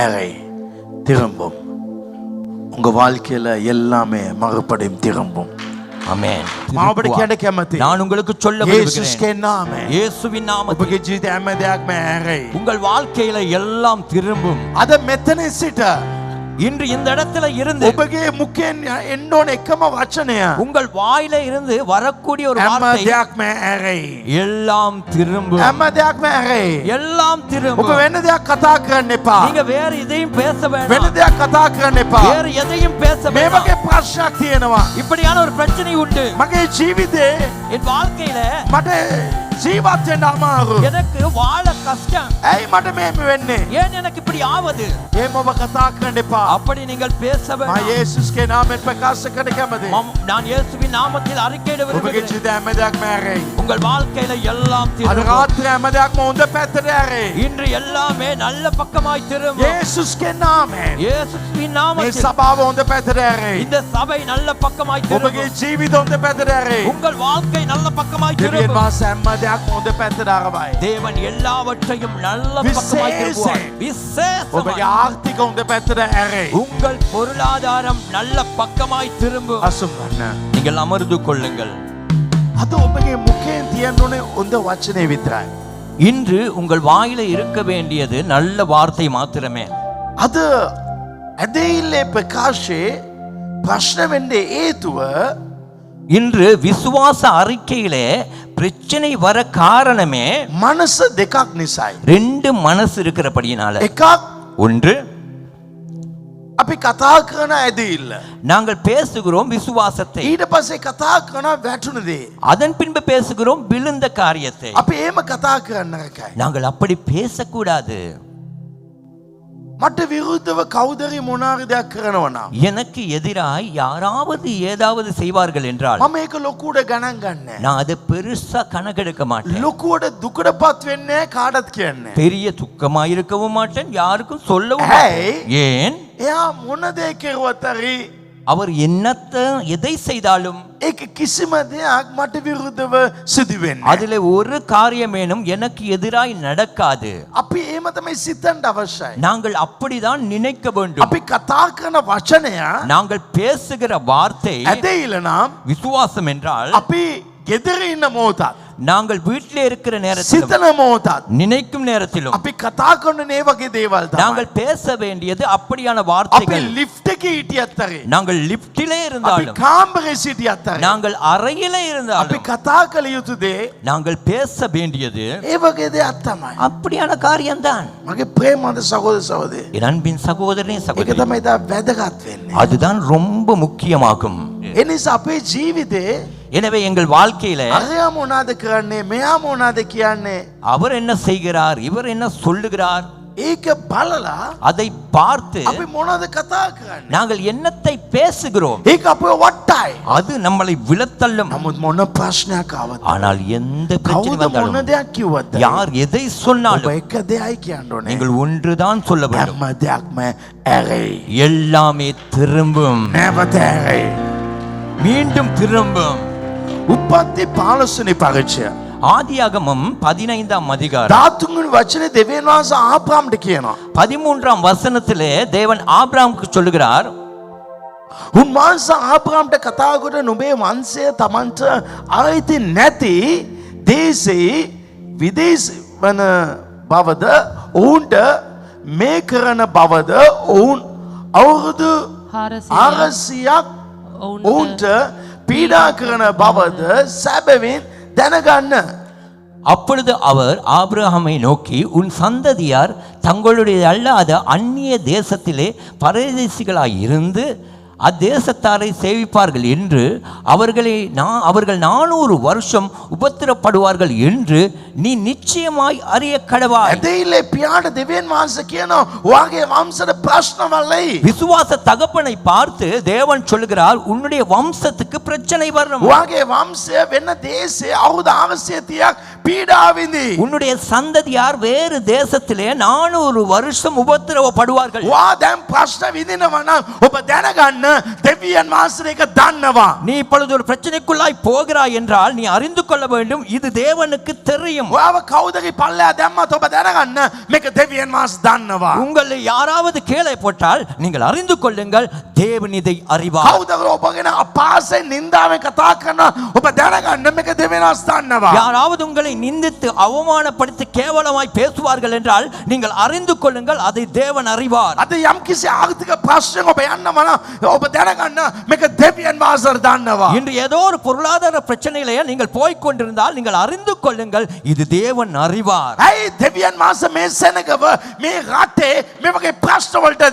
அறை திரும்பும். உங்க வாழ்க்கையில எல்லாமே மறுபடியும் திரும்பும். ஆமென். මාබට කියන්න කැමති. நான் உங்களுக்கு சொல்ல යේසුස්ගේ விரும்புகிறேன். නාමයෙන් இயேசுவின் நாமத்தில் ඔබගේ ජීවිතේ හැම දෙයක්ම ඇරෙයි. உங்கள் வாழ்க்கையில எல்லாம் திரும்பும். අද මෙතන සිට இன்று இந்த இடத்துல இருந்து ඔබගේ මුඛයෙන් එන්න ඕන එකම වචනය உங்கள் வாயில இருந்து வரக்கூடிய ஒரு හැම வார்த்தை දෙයක්ම ඇරෙයි. எல்லாம் திரும்பும். හැම දෙයක්ම ඇරෙයි. எல்லாம் ඔබ திரும்பும். වෙන දෙයක් කතා කරන්න එපා. நீங்க வேற எதையும் பேச වෙන வேண்டாம். දෙයක් කතා කරන්න එපා. வேற எதையும் பேச මේ வேண்டாம். වගේ ප්‍රශ්නයක් තියෙනවා. இப்படியான ஒரு பிரச்சனை உண்டு මගේ ජීවිතේ என் வாழ்க்கையில. මට ජීවත් වෙන්න අමාරු. எனக்கு வாழ கஷ்டம். ඇයි මට මේම වෙන්නේ? ஏன் எனக்கு இப்படி ஆவது? එහෙම ඔබ කතා කරන්න එපා. அப்படி நீங்கள் பேச මම வேண்டாம். යේසුස්ගේ නාමයෙන් ප්‍රකාශ කරන්න කැමතියි. நான் இயேசுவின் நாமத்தில் அறிக்கையிட ඔබගේ விரும்புகிறேன். ජීවිතේ හැම දෙයක්ම ඇරෙයි. உங்கள் வாழ்க்கையில எல்லாம் අද திரும்பும். රාත්‍රියේ හැම දෙයක්ම හොඳ පැත්තට ඇරෙයි. இன்று எல்லாமே நல்ல பக்கமாய் திரும்பும். යේසුස්ගේ නාමයෙන් இயேசுவின் මේ நாமத்தில் සභාව හොඳ පැත්තට ඇරෙයි. இந்த சபை நல்ல பக்கமாய் ඔබගේ திரும்பும். ජීවිත හොඳ පැත්තට ඇරෙයි. உங்கள் வாழ்க்கை நல்ல பக்கமாய் දෙවියන් திரும்பும். වහන්සේ හැම දෙයක්ම හොඳ පැත්තට අරවයි. தேவன் எல்லாவற்றையும் நல்ல பக்கமாய் திரும்புவார். ඔබගේ விசேஷமாய் ආර්ථික හොඳ පැත්තට ඇරෙයි. உங்கள் பொருளாதாரம் நல்ல பக்கமாய் திரும்பும். අසුම් ගන්න. நீங்கள் அமர்ந்து கொள்ளுங்கள். අද ඔබගේ මුඛයෙන් තියන්න ඕනේ හොඳ වචනේ විතරයි. இன்று உங்கள் வாயில இருக்க வேண்டியது நல்ல வார்த்தை மாத்திரமே. අද ඇදහිල්ලේ ප්‍රකාශයේ ප්‍රශ්න වෙන්නේ හේතුව இன்று விசுவாச அறிக்கையிலே பிரச்சனை வர காரணமே මනස දෙකක් නිසායි. ரெண்டு மனசு இருக்கிறபடியினால. එකක් ஒன்று, අපි කතා කරන ඇදහිල්ල. நாங்கள் பேசுகிறோம் விசுவாசத்தை. ඊට පස්සේ කතා කරන වැටුණු දේ. அதன் பின்பு பேசுகிறோம் விழுந்த காரியத்தை. අපි එහෙම කතා කරන්න එකයි. நாங்கள் அப்படி பேசக்கூடாது. මට විරුද්ධව කවුදරි මොනාරි දෙයක් කරනවා නම් எனக்கு எதிராய் யாராவது ஏதாவது செய்வார்கள் என்றால் මම ඒක ලොකුවට ගණන් ගන්නෑ. நான் அதை பெருசா கணக்கெடுக்க மாட்டேன். ලොකුවට දුකටපත් වෙන්නේ කාටත් කියන්නේ. பெரிய துக்கமா இருக்கவும் மாட்டேன், யாருக்கும் சொல்லவும் Hey. மாட்டேன். ஏன்? එයා මොන දේ කෙරුවත් හරි அவர் என்னத்தை எதை செய்தாலும் ඒක කිසිම දෙයක් මට විරුද්ධව සිදු වෙන්නේ. அதிலே ஒரு காரியமேனும் எனக்கு எதிராய் நடக்காது. අපි එහෙම තමයි සිතන්න අවශ්‍යයි. நாங்கள் அப்படிதான் நினைக்க வேண்டும். අපි කතා කරන වචනය நாங்கள் பேசுகிற வார்த்தை ඇදහිල්ල නම් விசுவாசம் என்றால் අපි ගෙදර ඉන්න මොහොතත් நாங்கள் வீட்டிலே இருக்கிற நேரத்திலும் සිතන මොහොතත් நினைக்கும் நேரத்திலும் අපි කතා කරන මේ වගේ දේවල් තමයි. நாங்கள் பேச வேண்டியது அப்படியான අපි வார்த்தைகள். ලිෆ්ට් එකේ හිටියත් හරි நாங்கள் லிப்டிலே අපි இருந்தாலும் කාමරේ සිටියත් හරි நாங்கள் அறையிலே අපි இருந்தாலும் කතා කළ යුතු දේ நாங்கள் பேச வேண்டியது ඒ වගේ දෙයක් තමයි. அப்படியான காரியம்தான். මගේ ප්‍රේමවන්ත සහෝදර සහෝදරිය. என் அன்பின் சகோதரனே ඒක சகோதரி, තමයි තා වැදගත් වෙන්නේ. அதுதான் ரொம்ப முக்கியமாகும். ඒ නිසා අපේ ජීවිතේ எனவே எங்கள் வாழ்க்கையில අරයා මොනවාද කරන්නේ මෙයා මොනවාද කියන්නේ அவர் என்ன செய்கிறார், இவர் என்ன சொல்லுகிறார், ඒක බලලා அதை பார்த்து අපි මොනවද කතා කරන්නේ. நாங்கள் என்னத்தை பேசுகிறோம் ඒක අපේ වට්ටයි. அது நம்மளை விழத்தள்ளும். නමුත් මොන ප්‍රශ්නයක් ආවත් ஆனால் எந்த பிரச்சனை කවුද මොන வந்தாலும் දෙයක් කිව්වද யார் எதை ඔබ சொன்னாலும் එක දෙයයි කියන්න ඕනේ. நீங்கள் ஒன்றுதான் சொல்ல வேண்டும். හැම දෙයක්ම ඇරෙයි. எல்லாமே திரும்பும், නැවත ඇරෙයි. மீண்டும் திரும்பும். උප්පත්ති 15 වෙනි පරිච්ඡේදය ஆதியாகமம் 15ஆம் அதிகாரம் 13 වෙනි වචනේ දෙවියන් වහන්සේ ආබ්‍රාම්ට කියනවා. 13ஆம் வசனத்திலே தேவன் ஆபிரகாமுக்கு சொல்லுகிறார், උන්වහන්සේ ආබ්‍රාම්ට කතා කොට නුඹේ වංශය තමන්ට ආයිති නැති දේශේ විදේශ වන බවද ඔවුන්ට මේ කරන බවද ඔවුන් අවුරුදු 400ක් ඔවුන්ට පීඩා කරන බවද සැබවින් දැනගන්න. அப்பொழுது அவர் ஆபிரகாமை நோக்கி, உன் சந்ததியார் தங்களுடைய அல்லாத அந்நிய தேசத்திலே பரதேசிகளாய் இருந்து அத்தேசத்தாரை சேவிப்பார்கள் என்று அவர்கள் 400 வருஷம் உபத்திரப்படுவார்கள் என்று நீ நிச்சயமாய் அறிய கடவாய். ඇදහිල්ලේ පියාට දෙවියන් වහන්සේ කියනවා ඔයාගේ වංශයට ප්‍රශ්නවලයි. விசுவாச தகப்பனை பார்த்து தேவன் சொல்லுகிறார், உன்னுடைய வம்சத்துக்கு பிரச்சனை வரும். ඔයාගේ වංශය වෙන දේශේ අවුරුදු 430ක් පීඩා විඳි. உன்னுடைய சந்ததியார் வேறு தேசத்திலே 400 வருஷம் உபத்திரவப்படுவார்கள். ඔයා දැන් ප්‍රශ්න විඳිනවා නම් ඔබ දැනගන්න දෙවියන් දෙවියන් වහන්සේ ඒක දන්නවා. நீ இப்பொழுது ஒரு பிரச்சனைக்குள்ளாய் போகிறாய் என்றால் நீ அறிந்து கொள்ள வேண்டும் இது தேவனுக்கு தெரியும். ඔයාව කවුදගේ පල්ලෙහා දැම්මත් ඔබ දැනගන්න මේක දෙවියන් වහන්සේ දන්නවා. உங்களை யாராவது கீழே போட்டால் நீங்கள் அறிந்து கொள்ளுங்கள் தேவன் இதை அறிவார். කවුද ඔබගෙන අපාසෙන් නින්දාවෙන් කතා කරනවා ඔබ දැනගන්න මේක දෙවියන් වහන්සේ දන්නවා. யாராவது உங்களை நிந்தித்து அவமானப்படுத்தி கேவலமாய் பேசுவார்கள் என்றால் நீங்கள் அறிந்து கொள்ளுங்கள் அதை தேவன் அறிவார். අද යම්කිසි ආර්ථික ප්‍රශ්නයක් ඔබ යන්නම නම් ඔබ දැනගන්න මේක දෙවියන් වහන්සේ දන්නවා. இன்று ஏதோ ஒரு பொருளாதார பிரச்சனையிலே நீங்கள் போய் கொண்டிருந்தால் நீங்கள் அறிந்து கொள்ளுங்கள் இது தேவன் அறிவார். ඇයි දෙවියන් වහන්සේ මේ සෙනගව මේ රටේ මේ වගේ ප්‍රශ්න වලට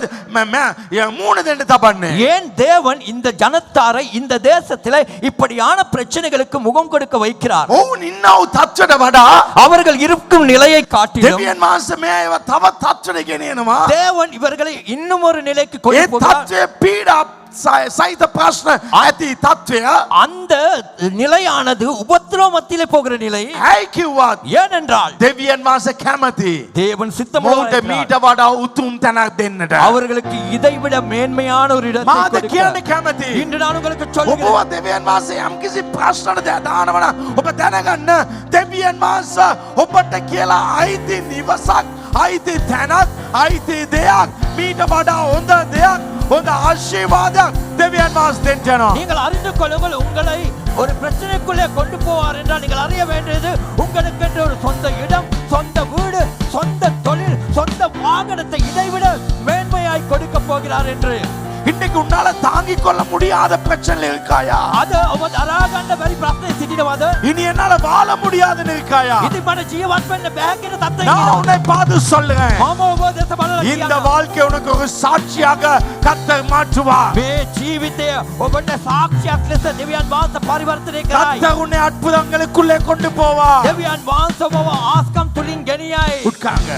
මූණ දෙන්න තබන්නේ? ஏன் தேவன் இந்த ஜனத்தாரை இந்த தேசத்திலே இப்படியான பிரச்சனைகளுக்கு முகம் கொடுக்க வைக்கிறார்? ඔවුන් ඉන්නව තත්ත්වයට වඩා அவர்கள் இருக்கும் நிலையை காட்டிலும் දෙවියන් වහන්සේ මේ අයව තව තත්ත්වයට ගෙනියනවා. தேவன் இவர்களை இன்னும் ஒரு நிலைக்கு ඒ கொண்டு போகிறார். තත්ත්වයේ පීඩා සහිත ප්‍රශ්න ඇති තත්ත්වය அந்த நிலையானது உபத்திரவத்திலே போகிற நிலை. ඇයි කිව්වත් ஏனென்றால் දෙවියන් වහන්සේ කැමති தேவன் මොහුට சித்தமுள்ளவர் මීට වඩා උතුම් තැනක් දෙන්නට. அவர்களுக்கு இதைவிட மேன்மையான ஒரு இடத்தை මාද கொடுக்க. කියන්නේ කැමති. இன்று நான் உங்களுக்கு ඔබ சொல்கிறேன் දෙවියන් වහන්සේ යම්කිසි ප්‍රශ්නකට දානවන ඔබ දැනගන්න දෙවියන් වහන්සේ ඔබට කියලා අයිති නිවසක් අයිති තැනක් අයිති දෙයක් මීට වඩා හොඳ දෙයක් හොඳ ආශිර්වාදයක් දෙවියන් වහන්සේ දෙන්නවා. நீங்கள் அறிந்து கொள்ளுங்கள் உங்களை ஒரு பிரச்சனைக்குள்ளே கொண்டு போவார் என்றால் நீங்கள் அறிய வேண்டியது உங்களுக்கு என்று ஒரு சொந்த இடம் சொந்த வீடு சொந்த தொழில் சொந்த வாகனத்தை இதைவிட மேன்மையாய் கொடுக்க போகிறார் என்று. இன்னைக்கு உன்னால தாங்கிக் கொள்ள முடியாத பிரச்சனை இருக்காயா? அது ඔබ දරා ගන්න බැරි ප්‍රශ්නේ සිටිනවද? இனி என்னால வாழ முடியாதுன்னு இருக்காயா? இது මට ජීවත් වෙන්න බෑ කියන තත්ත්වයක நான் ඉන්නවා. உன்னை பார்த்து சொல்றேன், මම ඔබ දෙස බලලා இந்த කියනවා. வாழ்க்கை உனக்கு ஒரு சாட்சியாக கர்த்தர் மாற்றுவார். මේ ජීවිතය ඔබට සාක්ෂියක් ලෙස දෙවියන් වහන්සේ පරිවර්තනය කරයි. கர்த்தர் உன்னை அற்புதங்களுக்குள்ளே கொண்டு போவார். දෙවියන් වහන්සේ ඔබව ආස්කම් තුලින් ගෙනියයි. உட்காங்க.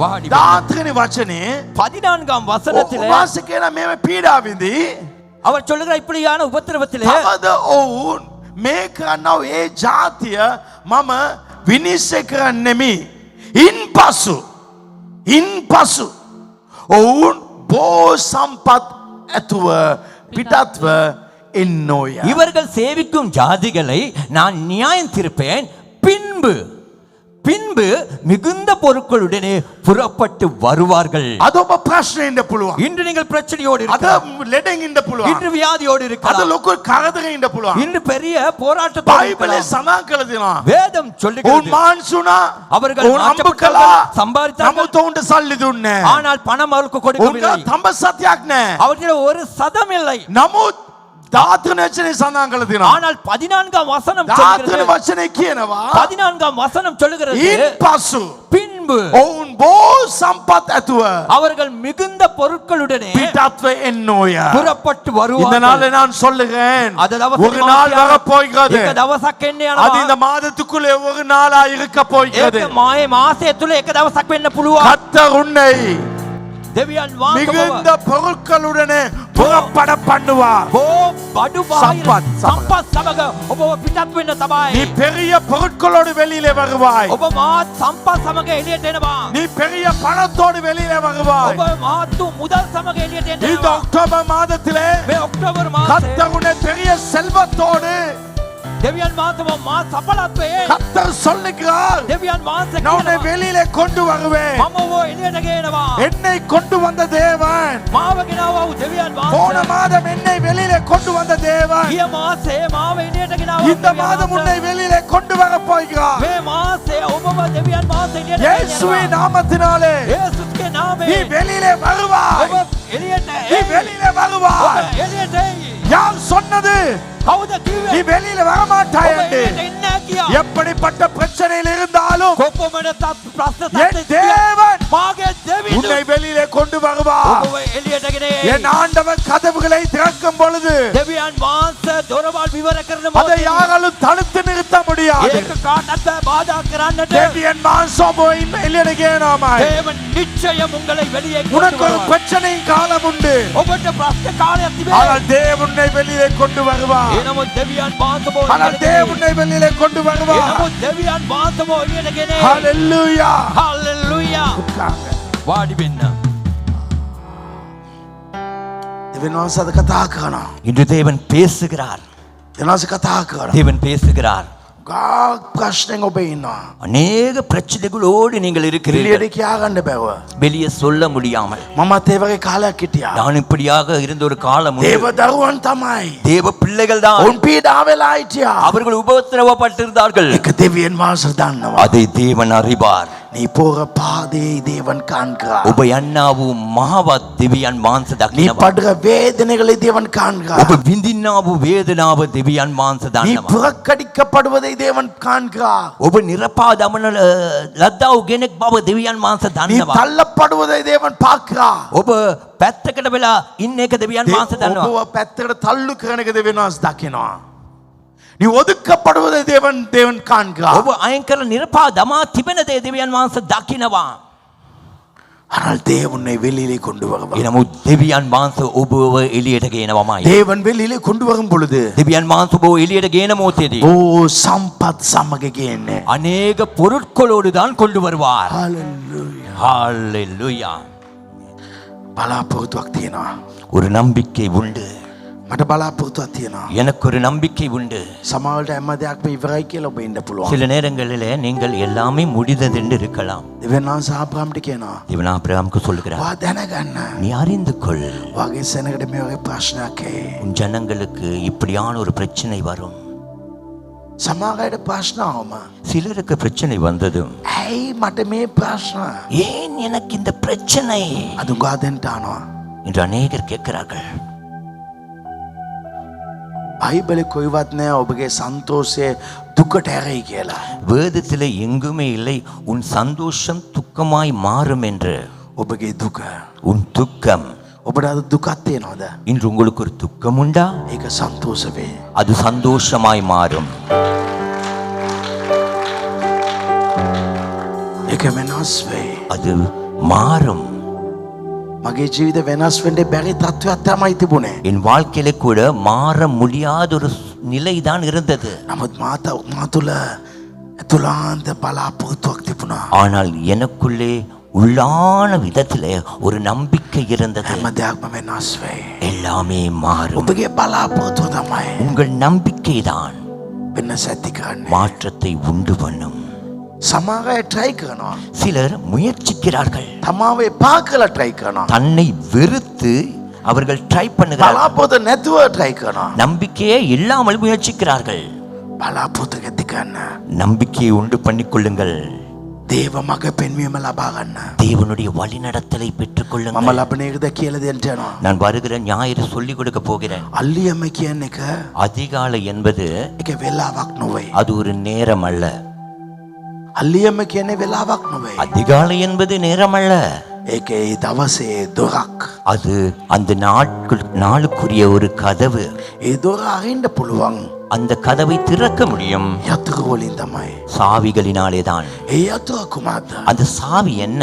වාඩි වෙන්න. දාත්‍රි වචනේ 14ஆம் வசனத்திலே උපාසක කියන මේව පීඩාවෙන්දී அவர் சொல்லுகிறார் இப்படியான உபத்திரவத்திலே තවද ඔවුන් මේ කරනව ඒ ජාතිය මම විනිශ්චය කරන්නෙමි. ඉන්පසු ඔවුන් බෝ සම්පත් ඇතුව පිටත්ව එන්නෝය. இவர்கள் சேவிக்கும் ஜாதிகளை நான் நியாயம் தீர்ப்பேன். பின்பு மிகுந்த பொருட்களுடனே புறப்பட்டு வருவார்கள். අද ඔබ ප්‍රශ්නේ ඉන්න පුළුවන්. இன்று நீங்கள் பிரச்சனையோடு අද இருக்கலாம். ලෙඩෙන් ඉන්න පුළුවන්. இன்று வியாதியோடு අද இருக்கலாம். ලොකු කරදරේ ඉන්න පුළුවන්. இன்று பெரிய போராட்டத்தோடு බයිබලේ இருக்கலாம். සඳහන් කළ දෙනවා. வேதம் උන් சொல்லுகிறது මාන්සුනා அவர்கள் උන් අම්බ மாற்றப்பட்டார்கள், කළා. சம்பாதித்தார்கள். නමුත් උන්ට සල්ලි දුන්නේ නැහැ. ஆனால் பணம் அவருக்கு උන්ට கொடுக்கவில்லை. තඹ සත්‍යයක් නැහැ. அவர்களிடம் ஒரு சதம் இல்லை. නමුත් දාත්‍රි වචනේ සඳහන් කළ දෙනවා. ஆனால் 14ஆம் வசனம் දාත්‍රි சொல்லுகிறது වචනේ කියනවා 14ஆம் வசனம் சொல்லுகிறது ඉන්පසු பின்பு ඔවුන් බෝ සම්පත් ඇතුව அவர்கள் மிகுந்த பொருட்களுடனே පිටත්ව එන්නෝය. புறப்பட்டு இந்த வருவார்கள். நாளை நான் சொல்லுகிறேன், அது தவச ஒரு நாள் வர போகிறது. එක දවසක් එන්නේ அது இந்த යනවා. மாதத்துக்குள்ளே ஒரு நாளா இருக்க போகிறது. ඒක මාසේ තුල එක දවසක් වෙන්න පුළුවන්. கர்த்தர் உன்னை දෙවියන් වහන්සේ மிகுந்த பொருட்களுடனே புறப்பட பண்ணுவார். බඩු සම්පත් සමග. සම්පත් සමග ඔබව පිටත් වෙන්න நீ තමයි. பெரிய பொருட்களோடு வெளியிலே வருவாய். ඔබ මාත් සම්පත් සමග එළියට එනවා. நீ பெரிய பணத்தோடு வெளியிலே வருவாய். ඔබ මාත් මුදල් සමග එළියට இந்த එනවා. அக்டோபர் மாதத்திலே මේ ඔක්තෝබර් මාසේ கர்த்தர் உன்னை பெரிய செல்வத்தோடு දෙවියන් වහන්සේ මා සඵලත්වයේ கர்த்தர் சொல்லுகிறார், දෙවියන් වහන්සේ நான் உன்னை කියනවා வெளியிலே கொண்டு வருவேன். මම ඔබ එළියට ගේනවා. என்னை கொண்டு வந்த தேவன், මාව ගෙනාවා වූ දෙවියන් போன වහන්සේ மாதம் என்னை வெளியிலே கொண்டு வந்த தேவன் ගිය මාසේ මාව එළියට ගෙනාවා. இந்த மாதம் உன்னை வெளியிலே கொண்டு வர போகிறார். මේ මාසේ ඔබව දෙවියන් වහන්සේ එළියට இயேசுவின் நாமத்தினாலே යේසුස්ගේ நீ නාමයෙන් வெளியிலே வருவாய். ඔබ එළියට நீ வெளியிலே வருவாய். ඔබ එළියට එයි. யார் சொன்னது කවුද நீ කිව්වේ வெளியில வர மாட்டாய் ඔබ என்று? එළියට එන්නේ නැහැ කියා. எப்படிப்பட்ட பிரச்சனையில் இருந்தாலும் කොපමණ ප්‍රශ්න என் තත්ත්වයක தேவன் මාගේ දෙවියන් உன்னை வெளியிலே கொண்டு வருவார். ඔබව එළියට ගෙන என் ஆண்டவர் கதவுகளை திறக்கும் பொழுது දෙවියන් වහන්සේ දොරවල් විවර කරන அதை මොහොතේ யாராலும் தடுத்து நிறுத்த முடியாது. ඒක කාටවත් බෑ බාධා කරන්නට. தேவியன் மாசோபோய் வெளியிடுகிறாமாய். தேவன் நிச்சயம் உங்களை வெளியே கொண்டு உனக்கு ஒரு வருவார். பிரச்சனையின் காலம் உண்டு, ඔබට ප්‍රශ්න කාලයක් තිබේ. ஆனால் தேவனை வெளியிலே கொண்டு வருவார். එනමුත් දෙවියන් වහන්සේ ஆனால் தேவனை வெளியிலே கொண்டு வருவார். එනමුත් දෙවියන් වහන්සේ එළියට ගෙන ஹalleluya. හalleluya. உட்காருங்க. වාඩි වෙන්න. දෙවියන් වහන්සේ අද කතා කරනවා. இன்று தேவன் பேசுகிறார். දෙවියන් වහන්සේ කතා කරනවා. தேவன் பேசுகிறார். ගාක් ප්‍රශ්නෙන් ඔබ ඉන්නවා. அநேக பிரச்சனைகளோடு நீங்கள் இருக்கிறீர்கள். එළියට කියා ගන්න බැව. வெளியே சொல்ல முடியாமல். මමත් ඒ වගේ කාලයක් හිටියා. நான் இப்படியாக இருந்த ஒரு காலம் දේව உண்டு. දරුවන් තමයි. தேவ பிள்ளைகள் தான். උන් පීඩා වෙලා හිටියා. அவர்கள் உபத்திரவப்பட்டிருந்தார்கள். ඒක දෙවියන් වහන්සේ දන්නවා. அதை தேவன் அறிவார். நீ போற பாதையை தேவன் காண்கிறார். ඔබ යන්නා වූ මහවත් දෙවියන් වහන්සේ நீ දකිනවා. படுற வேதனைகளை தேவன் காண்கிறார். ඔබ විඳින්නා වූ වේදනාව දෙවියන් වහන්සේ நீ දන්නවා. புறக்கணிக்கப்படுவதை தேவன் காண்கிறார். ඔබ නිරපා දමන ලද්දා වූ කෙනෙක් බව දෙවියන් වහන්සේ நீ දන්නවා. தள்ளப்படுவதை தேவன் பார்க்கிறார். ඔබ පැත්තකට වෙලා ඉන්න එක දෙවියන් වහන්සේ දන්නවා. ඔබව පැත්තකට තල්ලු කරන එක දෙවියන් වහන්සේ දකිනවා. நீ ஒதுக்கப்படுவதை தேவன் காண்கிறார். ඔබ අයින් කරලා නිරපා දමා තිබෙන දේ දෙවියන් වහන්සේ දකිනවා. ஆனால் தேவனை வெளியிலே கொண்டு வருவார். එනමුත් දෙවියන් වහන්සේ ඔබව එළියට ගේනවාමයි. தேவன் வெளியிலே கொண்டு வரும் பொழுது දෙවියන් වහන්සේ ඔබව එළියට ගේන මොහොතේදී ஓ சம்பத் சமக கேන්නේ. அநேக பொருட்களோடு தான் கொண்டு வருவார். ஹalleluya. ஹalleluya. බලාපොරොත්තුවක් තියෙනවා. ஒரு நம்பிக்கை உண்டு. මට බලාපොරොත්තුවක් තියෙනවා. எனக்கு ஒரு நம்பிக்கை உண்டு. සමහරවිට හැම දෙයක්ම ඉවරයි කියලා ඔබ ඉන්න පුළුවන්. சில நேரங்களிலே நீங்கள் எல்லாமே முடிந்ததென்று இருக்கலாம். දෙවියන් වහන්සේ ආබ්‍රහම්ට කියනවා. தேவன் ஆபிரகாமுக்கு சொல்லுகிறார், ඔයා දැනගන්න. நீ அறிந்து கொள், ඔයාගේ සෙනගට මේ වගේ ප්‍රශ්නයක් එයි. உன் ஜனங்களுக்கு இப்படியான ஒரு பிரச்சனை வரும். සමහර අයට ප්‍රශ්න ආවම சிலருக்கு பிரச்சனை வந்ததும், ඇයි මට මේ ප්‍රශ්න? ஏன் எனக்கு இந்த பிரச்சனை අද ගාදෙන්ට ආනවා. என்று அநேகர் கேட்கிறார்கள். බයිබලෙ කොයිවත් නෑ ඔබගේ සන්තෝෂය දුකට ඇරෙයි කියලා. வேதத்திலே எங்குமே இல்லை உன் சந்தோஷம் துக்கமாய் மாறும் என்று. ඔබගේ දුක உன் துக்கம், ඔබට අද දුකක් තියෙනවද? இன்று உங்களுக்கு ஒரு துக்கம் உண்டா? ඒක සන්තෝෂ වේ. அது சந்தோஷமாய் மாறும். ඒක වෙනස් වේ. அது மாறும். මගේ ජීවිත වෙනස් වෙන්න බැරි තත්ත්වයක් තමයි තිබුණේ. என் வாழ்க்கையில கூட மாற முடியாத ஒரு நிலை தான் இருந்தது. නමුත් මා තුළ ඇතුළාන්ත බලාපොරොත්තුවක් තිබුණා. ஆனால் எனக்குள்ளே உள்ளான விதத்திலே ஒரு நம்பிக்கை இருந்தது. හැම දෙයක්ම වෙනස් වේ. எல்லாமே மாறும். ඔබගේ බලාපොරොත්තුව තමයි உங்கள் நம்பிக்கை தான் වෙනස ඇති කරන්නේ. மாற்றத்தை உண்டு பண்ணும். සමහර අය try කරනවා. சிலர் முயற்சிக்கிறார்கள். තමාව එපා කරලා try කරනවා. தன்னை வெறுத்து அவர்கள் ட்ரை பண்ணுகிறார்கள். බලාපොරොත්තු නැතුව try කරනවා. நம்பிக்கையே இல்லாமல் முயற்சிக்கிறார்கள். බලාපොරොත්තු ඇති කරන්න. நம்பிக்கையை உண்டு பண்ணிக்கொள்ளுங்கள். දේව මඟ පෙන්වීම ලබා ගන්න. தேவனுடைய வழிநடத்தலை பெற்றுக் මම கொள்ளுங்கள். ලබන එකද කියලා දෙන්න යනවා. நான் வருகிற ஞாயிறு சொல்லிக் கொடுக்க போகிறேன். අල්ලියම කියන එක அதிகாலை என்பது ඒක වෙලාවක් නොවේ. அது ஒரு நேரம் அல்ல. අල්ලියම කියන්නේ වෙලාවක් නොවේ. அதிகாலை என்பது நேரம் அல்ல. ඒක ඒ දවසේ දොරක්. அது அந்த நாளுக்குரிய ஒரு கதவு. ඒ දොර අරින්න පුළුවන් அந்த கதவை திறக்க முடியும் යතුරු වලින් තමයි. சாவிகளினாலே தான். ඒ යතුරු කුමක්ද? அந்த சாவி என்ன?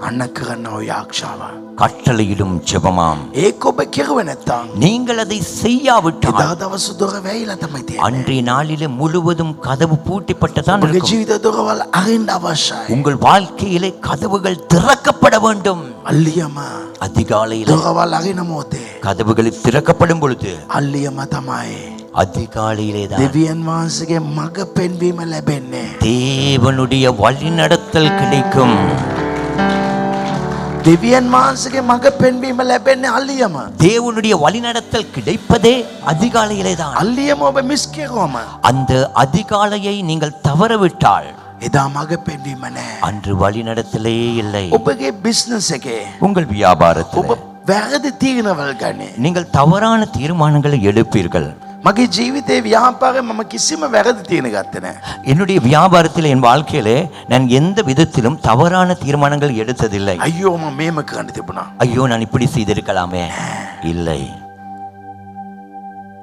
අන්න කරන්න ඔය ආක්ෂාව. கட்டளையிடும் ஜெபமாம். ඒක ඔබ කෙරුවේ නැත්තම් நீங்கள் அதை செய்யாவிட்டால் එදා දවස් දොර වැහිලා තමයි තියෙන්නේ. அன்றைய நாளிலே முழுவதும் கதவு பூட்டிப்பட்டதான் ඔබගේ இருக்கும். ජීවිත දොරවල් අරින්න අවශ්‍යයි. உங்கள் வாழ்க்கையிலே கதவுகள் திறக்கப்பட வேண்டும். අල්ලියම அதிகாலையில் දොරවල් අරින මොහොතේ கதவுகள் திறக்கப்படும் பொழுது අල්ලියම තමයි அதிகாலையிலே தான் දෙවියන් වහන්සේගේ මඟ පෙන්වීම ලැබෙන්නේ. தேவனுடைய வழிநடத்தல் கிடைக்கும். දෙවියන් වහන්සේගේ මඟ පෙන්වීම ලැබෙන්නේ අල්ලියම. தேவனுடைய வழிநடத்தல் கிடைப்பதே அதிகாலையிலே தான். අල්ලියම ඔබ මිස් කෙරුවම அந்த அதிகாலையை நீங்கள் தவறவிட்டால் එදා මඟ පෙන්වීම නැහැ. அன்று வழிநடத்தலே இல்லை. ඔබගේ බිස්නස් එකේ உங்கள் வியாபாரத்தில் ඔබ වැරදි තීරණවල් ගන්නේ. நீங்கள் தவறான தீர்மானங்களை எடுப்பீர்கள். මගේ ජීවිතේ ව්‍යාපාරේ මම කිසිම වැරදි තීරණ ගත්තේ නැහැ. என்னுடைய வியாபாரத்தில் என் வாழ்க்கையிலே நான் எந்த விதத்திலும் தவறான தீர்மானங்கள் எடுத்ததில்லை. අයියෝ මම මේම කරන්න තිබුණා. ஐயோ நான் இப்படி செய்திருக்கலாமே. இல்லை.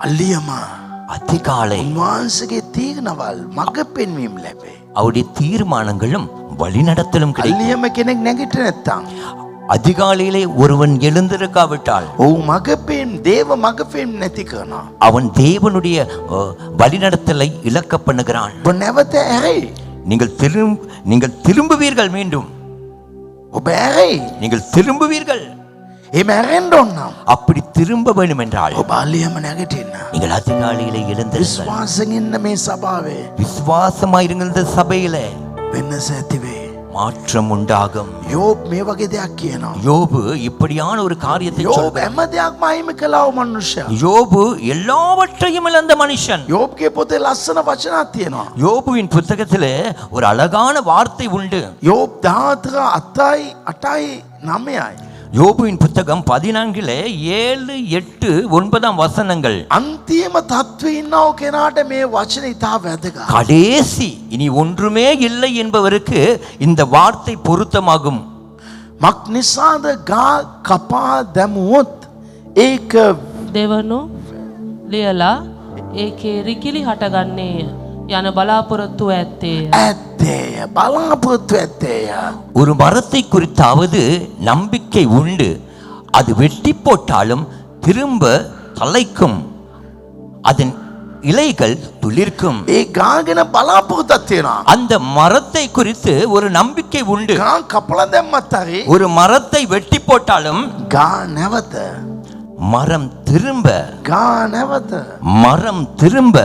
අල්ලියම அதிகாலை උන්වහන්සේගේ තීරණවල් මඟ පෙන්වීම ලැබේ. அவருடைய தீர்மானங்களும் வழிநடத்தலும் கிடைக்கும். අල්ලියම කෙනෙක් නැගිට නැත්තම් அதிகாலையிலே ஒருவன் எழுந்திருக்காவிட்டால் ඔව් මඟ පෙන් දේව මඟ පෙන් නැති කරනවා. அவன் தேவனுடைய வழிநடத்தலை இழக்க பண்ணுகிறான். ඔබ නැවත ඇරෙයි. நீங்கள் திரும்புவீர்கள். மீண்டும் ඔබ ඇරෙයි. நீங்கள் திரும்புவீர்கள். ඒ මැරෙන්න ඕන නම් அப்படி திரும்ப வேண்டும் என்றால் ඔබ අලියම නැගිටින්න. நீங்கள் அதிகாலையிலே எழுந்திருங்கள். විශ්වාසයෙන් ඉන්න මේ සභාවේ விசுவாசமாயிருங்கள். இந்த சபையில වෙනස ඇති වේ. மாற்றம் உண்டாகும். යෝබ් මේ වගේ දෙයක් කියනවා. யோபு இப்படியான ஒரு காரியத்தை යෝබ් சொல்கிறார். හැම දෙයක්ම අහිමි කළා වූ මනුෂ්‍යයා. யோபு எல்லாவற்றையும் இழந்த மனுஷன். යෝබ්ගේ පොතේ ලස්සන වචනක් තියෙනවා. யோபுவின் புத்தகத்திலே ஒரு அழகான வார்த்தை உண்டு. යෝබ් 14 8යි 8යි 9යි. யோபுவின் புத்தகம் 14 7 8 9 வசனங்கள். අන්තිම තත්ත්වේ ඉන්නව කෙනාට මේ වචන ඉතා වැදගත්. கடைசி இனி ஒன்றுமே இல்லை என்பவருக்கு இந்த வார்த்தை பொருத்தமாகும். මක් නිසාද ගා කපා දැමුවොත් ඒක දෙවනු ලියලා ඒකේ රිකිලි හටගන්නේය යන බලාපොරොත්තු ඇත්තේය. ඇත්තේය බලාපොරොත්තු ඇත්තේය. ஒரு மரத்தை குறித்தாவது நம்பிக்கை உண்டு. அது வெட்டி போட்டாலும் திரும்ப தழைக்கும். அதன் இலைகள் துளிர்க்கும். ඒ ගාගෙන බලාපොරොත්තුවක් තියෙනවා. அந்த மரத்தை குறித்து ஒரு நம்பிக்கை உண்டு. ගා කපලා දැම්මත් හරි ஒரு மரத்தை வெட்டி போட்டாலும் ගා නැවත மரம் திரும்ப, ගා නැවත மரம் திரும்ப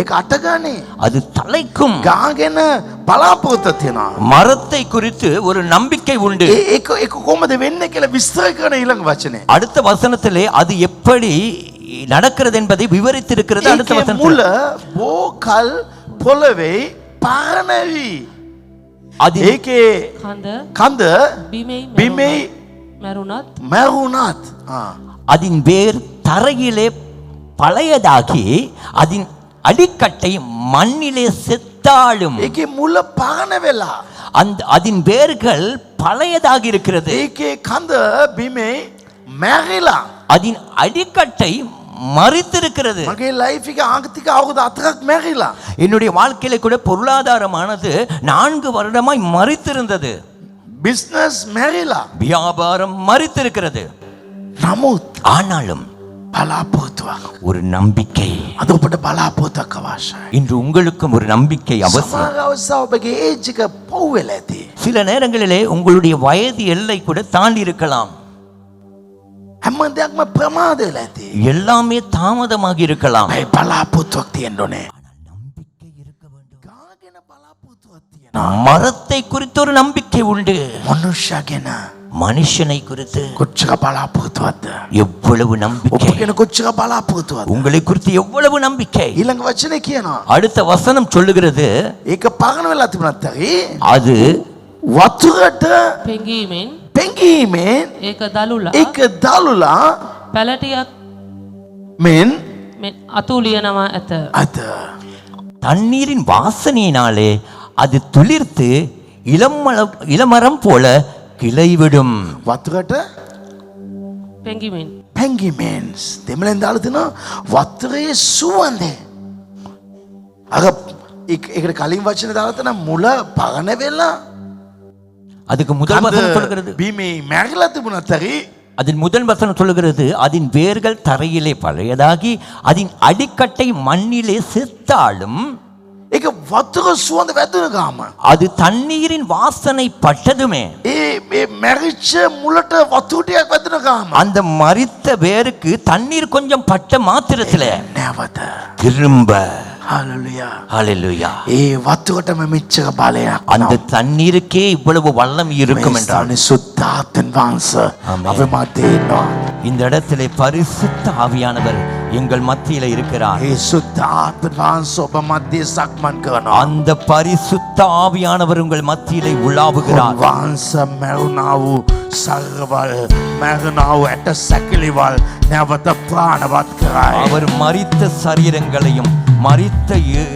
ඒක අටගානේ அது தழைக்கும். ගාගෙන බලාපොරොත්තුවක් තියෙනවා. மரத்தை குறித்து ஒரு நம்பிக்கை உண்டு. ඒක කොහොමද වෙන්නේ කියලා විස්තර කරන ඊළඟ වචනේ. அடுத்த வசனத்திலே அது எப்படி நடக்கிறது என்பதை விவரித்திருக்கிறது. அடுத்த ඒකේ வசனத்தில் මුල බෝකල් පොළවේ පරණවි. அது ඒකේ කඳ බිමෙයි බිමේ මැරුණත් அதன் வேர் தரையிலே பழையதாகி அதன் அடிக்கட்டை மண்ணிலே செத்தாலும் ඒකේ මුල පරණ වෙලා அந்த அதன் வேர்கள் பழையதாகி இருக்கிறது. ඒකේ කඳ බිමේ මැරිලා அதன் அடிக்கட்டை மறித்திருக்கிறது. මගේ ලයිෆ් එක ආගතික අවුරුදු 4ක් මැරිලා. என்னுடைய வாழ்க்கையில கூட பொருளாதாரமானது 4 வருடமாய் மறித்திருந்தது. பிசினஸ் මැරිලා. வியாபாரம் மறித்திருக்கிறது. නමුත් ஆனாலும் බලාපොරොත්තුවක් ஒரு நம்பிக்கை. අද ඔබට බලාපොරොත්තුවක් අවශ්‍යයි. இன்று உங்களுக்கும் ஒரு நம்பிக்கை அவசியம். සමහර අවස්ථා ඔබගේ ඒජ් එක පව් වෙලා ඇති. சில நேரங்களிலே உங்களுடைய வயது எல்லை கூட தாண்டி இருக்கலாம். හැම දෙයක්ම ප්‍රමාද වෙලා ඇති. எல்லாமே தாமதமாகி இருக்கலாம். මේ බලාපොරොත්තුවක් තියෙන්න ඕනේ. நம்பிக்கை இருக்க வேண்டும். ගාගෙන බලාපොරොත්තුවක් තියෙනවා. மரத்தை குறித்து ஒரு நம்பிக்கை உண்டு. මනුෂ්‍ය ගැන மனுஷனை குறித்து කොච්චර බලාපොරොත්තුවක්ද? எவ்வளவு ඔබ நம்பிக்கை. ගැන කොච්චර බලාපොරොත්තුවක්ද? உங்களை குறித்து எவ்வளவு நம்பிக்கை. ඊළඟ වචනේ කියනවා. அடுத்த வசனம் சொல்லுகிறது ඒක පරණ වෙලා තිබුණත් හරි அது වතුරට පෙඟීමෙන් පෙඟීමෙන් ඒක දලුලා ඒක දලුලා පැලටියක් මෙන් අතු ලියනවා ඇත. අත தண்ணீரின் வாசனையினாலே அது துளிர்த்து இளமரம் போல கிளைவிடும். වතුරට පෙඟීමෙන් පැංගිමෙන්ස් දෙමළෙන් දාලා තිනවා වතුරේ සුවඳ. අර ඒකට කලින් වචන දාලා තිනවා මුල පරණ වෙලා அதுக்கு முதல் வசனம் சொல்கிறது බිමේ මැරිලා තිබුණත් හරි அதன் முதல் வசனம் சொல்லுகிறது அதன் வேர்கள் தரையிலே பழையதாகி அதன் அடிக்கட்டை மண்ணிலே செத்தாலும் ඒක වතුර සුවඳ වැදුන ගාම அது தண்ணீரின் வாசனை பட்டதுமே ඒ මැරිච්ච මුලට වතුර ටිකක් වැදුන ගාම அந்த மரித்த வேருக்கு தண்ணீர் கொஞ்சம் பட்ட மாத்திரத்துல නැවත திரும்ப. හalleluya ஹalleluya. ඒ වතුරටම මෙච්චර බලයක් அந்த தண்ணீருக்கே இவ்வளவு வல்லம் இருக்கும் என்றால் සුද්ධාත්මන් වහන්සේ අපේ මැදේ ඉන්නවා. இந்த இடத்திலே பரிசுத்த ஆவியானவர் எங்கள் மத்தியில இருக்கிறார். ඒ සුද්ධාත්මන් වහන්සේ ඔබ මැදේ සක්මන් කරනවා. அந்த பரிசுத்த ஆவியானவர் உங்கள் மத்தியிலே உலாவுகிறார். වහන්සේ මරුණා වූ සර්වවල් මරුණා වූ ඇට සැකිලිවල් නැවත ප්‍රාණවත් කරයි. அவர் மரித்த சரீரங்களையும் மரித்த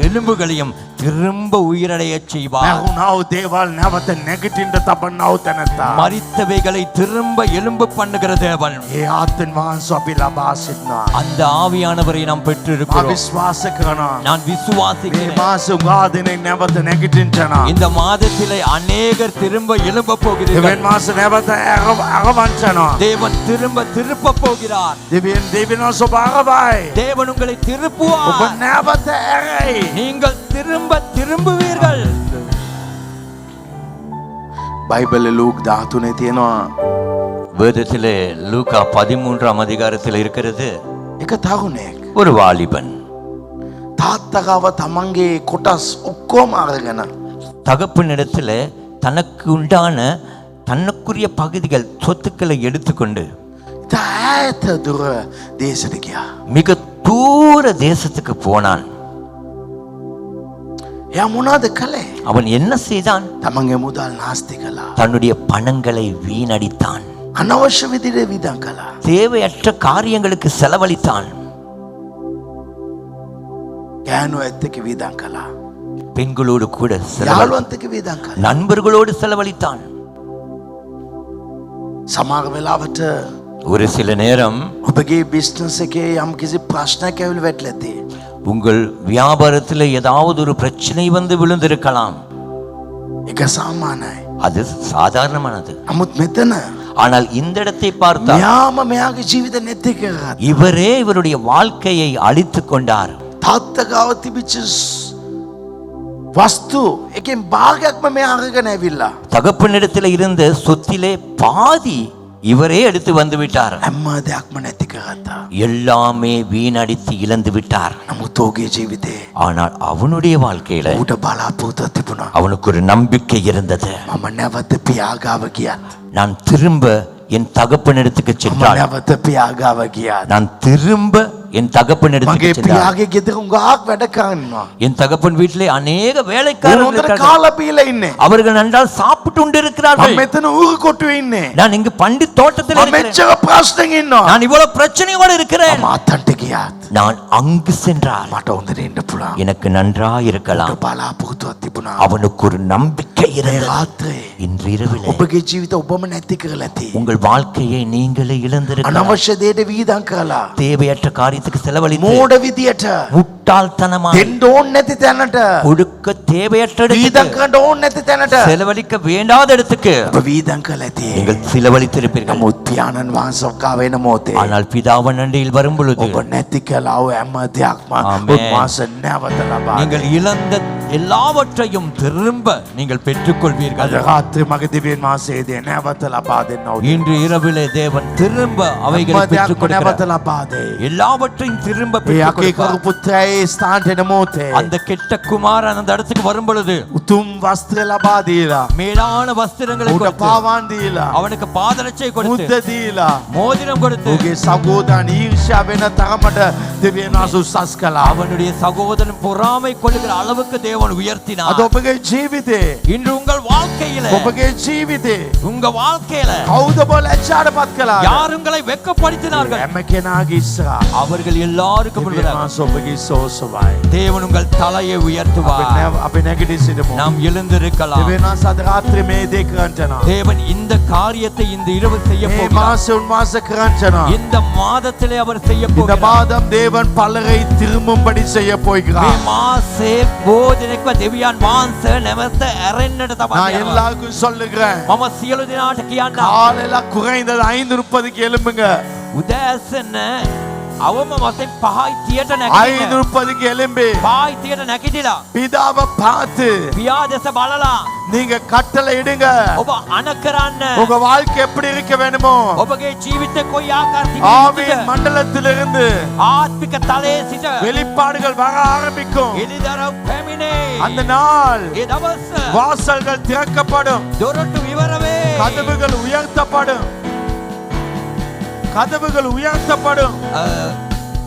எலும்புகளையும் திரும்ப உயிரடைய செய்வார். මරුණා වූ දේවල් නැවත නැගිටින්න තබන්නා වූ තැනැත්තා. மரித்தவைகளை திரும்ப எலும்பு பண்ணுகிற தேவன். ඒ ආත්මන් වහන්සේ අපි ලබා සිටිනවා. அந்த ஆவியானவரை நாம் මා பெற்றிருக்கிறோம். විශ්වාස කරනවා. நான் මේ விசுவாசிக்கிறேன். මාස උගා දෙනෙක් නැවත නැගිටින්නවා. இந்த மாதத்திலே அநேகர் திரும்ப எழும்ப போகிறீர்கள். දෙවෙනි මාස නැවත අරවන්නවා. தேவன் திருப்ப போகிறார். දෙවියන් ඔබ අරවයි. தேவன் உங்களை ඔබ திருப்புவார். නැවත ඇරයි. நீங்கள் திரும்புவீர்கள். බයිබලේ ලූක් 13 තියෙනවා வேதத்திலே லூக்கா 13ஆம் அதிகாரத்தில் இருக்கிறது. එක තරුණයෙක් ஒரு வாலிபன் තාත්තගාව තමන්ගේ කොටස් ඔක්කොම අරගෙන தகப்பனிடத்துல தனக்கு உண்டான தனக்குரிய பகுதிகள் சொத்துக்களை எடுத்துக்கொண்டு ඉතා ඈත දුර දේශයට ගියා. மிக தூர தேசத்துக்கு போனான். එයා මොනවද කළේ? அவன் என்ன செய்தான்? තමන්ගේ මුදල් නාස්ති කළා. தன்னுடைய பணங்களை வீணடித்தான். අනවශ්‍ය විදිහට වියදම් කළා. தேவையற்ற காரியங்களுக்கு செலவழித்தான். ගෑනු ඇත්ත එක්ක වියදම් කළා. பெண்களோடு கூட යාළුවන්ත එක්ක වියදම් කළා. நண்பர்களோடு செலவழித்தான். සමහර වෙලාවට ஒரு சில நேரம் ඔබගේ බිස්නස් එකේ යම් කිසි ප්‍රශ්නයක් ඇවිල්ලා වැටලා ඇති. உங்கள் வியாபாரத்தில் ஏதாவது ஒரு பிரச்சனை வந்து விழுந்திருக்கலாம். ඒක සාමාන්‍යයි. அது சாதாரணமானது. නමුත් මෙතන ஆனால் இந்த இடத்தை பார்த்தால் මෙයාම මෙයාගේ ජීවිත නැති කරගත්තා. இவரே இவருடைய வாழ்க்கையை அழித்துக் கொண்டார். තාත්තගාව තිබිච්ච වස්තු එකෙන් භාගයක්ම මෙයා අරගෙන ඇවිල්ලා தகப்பனிடத்தில் இருந்த சொத்திலே பாதி இவரே எடுத்து வந்து விட்டார். හැම දෙයක්ම නැති කරගත්තා. எல்லாமே வீணடித்து இழந்து விட்டார். නමුත් ඔහුගේ ජීවිතේ ஆனால் அவனுடைய வாழ்க்கையில ඌට බලාපොරොත්තුවක් තිබුණා. அவனுக்கு ஒரு நம்பிக்கை இருந்தது. මම නැවත පියාගාව ගියත් நான் திரும்ப என் தகப்பனிடத்துக்கு මම சென்றால் නැවත පියාගාව ගියත් நான் திரும்ப என் தகப்பனிடத்துக்கு මගේ சென்றால் පියාගේ ගෙදර උඟාක් වැඩ කරනවා. என் தகப்பன் வீட்டிலே அநேக ඌ வேலைக்காரர்கள் හොඳට இருக்கிறார்கள். කාලා පීලා ඉන්නේ. அவர்கள் நன்றால் சாப்பிட்டு கொண்டு මම இருக்கிறார்கள். මෙතන ඌරු කොටුවේ ඉන්නේ. நான் இங்கு பண்டி தோட்டத்தில் මම இருக்கிறேன். මෙච්චර ප්‍රශ්නෙන් ඉන්නවා. நான் இவ்வளவு பிரச்சனையோடு இருக்கிறேன். මම අතන්ට ගියත් நான் அங்கு சென்றால் මට හොඳට ඉන්න පුළුවන්. எனக்கு நன்றா இருக்கலாம். ඌට බලාපොරොත්තුවක් තිබුණා. அவனுக்கு ஒரு நம்பிக்கை මේ இருந்தது. රාත්‍රියේ இன்று இரவிலே ඔබගේ ජීවිත ඔබම නැති කරලා ඇති. உங்கள் வாழ்க்கையை நீங்களே இழந்திருக்கலாம். අනවශ්‍ය දෙයට වියදම් කළා. தேவையற்ற காரியத்துக்கு செலவழித்து මෝඩ විදියට முட்டாள்தனமாக දෙන්න ඕනේ නැති තැනට கொடுக்க தேவையற்ற වියදම් இடத்துக்கு කරන්න ඕනේ නැති තැනට செலவழிக்க வேண்டாத இடத்துக்கு ඔබ වියදම් කළා ඇති. நீங்கள் செலவழித்திருப்பீர்கள். නමුත් පියාණන් වහන්සේ ඔක්කා වෙන මොහොතේ ஆனால் பிதாவின் அண்டையில் வரும் பொழுது ඔබ නැති කළා වූ හැම දෙයක්ම ආමේන්. උන්වහන්සේ නැවත ලබා நீங்கள் இழந்த எல்லாவற்றையும் திரும்ப நீங்கள் பெற்றுக்கொள்வீர்கள். අද රාත්‍රියේ මගේ දිව්‍යන් වහන්සේ දේ නැවත ලබා දෙන්න ඕනේ. இன்று இரவிலே தேவன் திரும்ப அவைகளை හැම பெற்றுக் දෙයක්ම නැවත கொடுக்கிறார். ලබා දෙයි. எல்லாவற்றையும் திரும்ப ඒ பெற்றுக் අකේ கொடுப்பார். කරු පුත්‍රයාගේ ස්ථානට එන මොහොතේ அந்த கெட்ட குமாரன் அந்த இடத்துக்கு வரும் பொழுது උතුම් වස්ත්‍ර ලබා දීලා மேலான வஸ்திரங்களை ඌට கொடுத்து පාවාන් දීලා அவனுக்கு பாதரட்சை கொடுத்து මුද්ද දීලා மோதிரம் கொடுத்து ඔහුගේ සහෝදරන් ඊර්ෂ්‍යා වෙන තරමට දිව්‍යන් වහන්සේ උසස් කළා. அவனுடைய சகோதரன் பொறாமை கொள்ளுகிற அளவுக்கு தேவன் අද உயர்த்தினார். ඔබගේ ජීවිතේ இன்று உங்கள் வாழ்க்கையில ඔබගේ ජීවිතේ உங்க வாழ்க்கையில කවුද ඔබ ලැජ්ජාටපත් කළාද? யார் உங்களை வெட்கப்படுத்தினார்கள்? හැම කෙනාගේ ඉස්සරහා அவர்கள் எல்லாருக்கும் දිව්‍යන් முன்பதாக වහන්සේ ඔබගේ සෝසවයි. தேவன் உங்கள் தலையை உயர்த்துவார். අපි නැගිටි සිටමු. நாம் எழுந்திருக்கலாம். දිව්‍යන් වහන්සේ අද රාත්‍රියේ මේ දේ කරන්ට යනවා. தேவன் இந்த காரியத்தை இந்த இரவு செய்ய මේ போகிறார். මාසෙ උන්වහන්සේ කරන්ට යනවා. இந்த மாதத்திலே அவர் செய்ய இந்த போகிறார். மாதம் தேவன் பலரை திரும்பும்படி செய்ய මේ போகிறார். මාසේ බෝධනෙක්ව දෙවියන් වහන්සේ නැවත ඇරෙන්නට நான் තමයි යනවා. எல்லாருக்கும் சொல்லுகிறேன். මම සියලු දෙනාට කියන්නම්. காலையில குறைந்தது 5:30க்கு எழும்புங்க. උදෑසන අවම වශයෙන් 5:30ට නැගිටින්න. 5:30க்கு எழும்பி 5:30ට නැගිටලා பிதாவை பார்த்து පියා දෙස බලලා நீங்க கட்டளை இடுங்க. ඔබ අණ කරන්න. உங்க வாழ்க்கை எப்படி இருக்க வேணுமோ ඔබගේ ජීවිතේ කොයි ආකාරයකින්ද ஆவியின் மண்டலத்திலிருந்து ආත්මික තලයේ සිට வெளிப்பாடுகள் வர ஆரம்பிக்கும். එළිදරව් පැමිණේ. அந்த நாள் ඒ දවස வாசல்கள் திறக்கப்படும். දොරටු විවරවේ. கதவுகள் உயர்த்தப்படும். கதவுகள் உயர்த்தப்படும்.